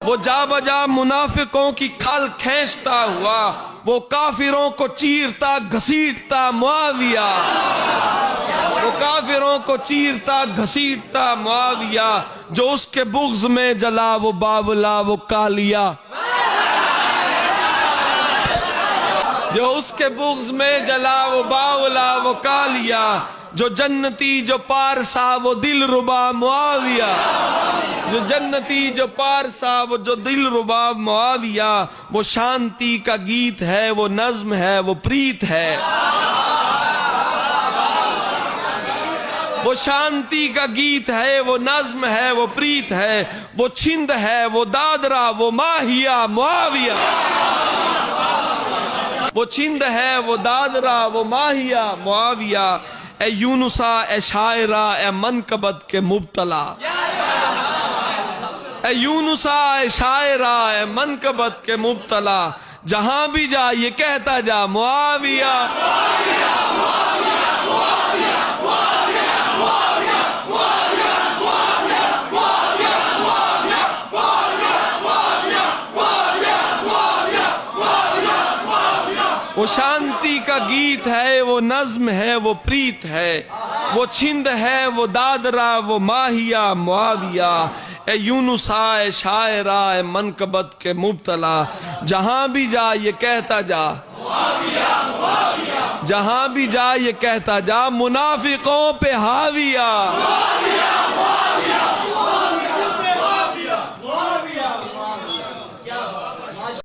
وہ جا بجا منافقوں کی کھال کھینچتا ہوا، وہ کافروں کو چیرتا گھسیٹتا معاویہ، وہ کافروں کو چیرتا گھسیٹتا معاویہ، جو اس کے بغض میں جلا وہ باولا وہ کالیا، جو اس کے بغض میں جلا وہ باولا وہ کالیا، جو جنتی جو پارسا وہ دل ربا معاویہ، جو جنتی جو پارسا وہ جو دل ربا معاویہ، وہ شانتی کا گیت ہے وہ نظم ہے وہ پریت ہے، وہ شانتی کا گیت ہے وہ نظم ہے وہ پریت ہے، وہ چھند ہے وہ دادرا وہ ماہیہ معاویہ، وہ چھند ہے وہ دادرا وہ ماہیہ معاویہ، اے یونسا اے شاعرہ اے منقبت کے مبتلا، اے یونسا اے شاعرہ اے منقبت کے مبتلا، جہاں بھی جا یہ کہتا جا معاویہ، وہ شانتی کا گیت ہے وہ نظم ہے وہ پریت ہے، وہ چھند ہے وہ دادرا وہ ماہیہ معاویہ، اے یونسا اے شاعرہ اے منقبت کے مبتلا، جہاں بھی جا یہ کہتا جا معاویہ معاویہ، جہاں بھی جا یہ کہتا جا منافقوں پہ حاویہ،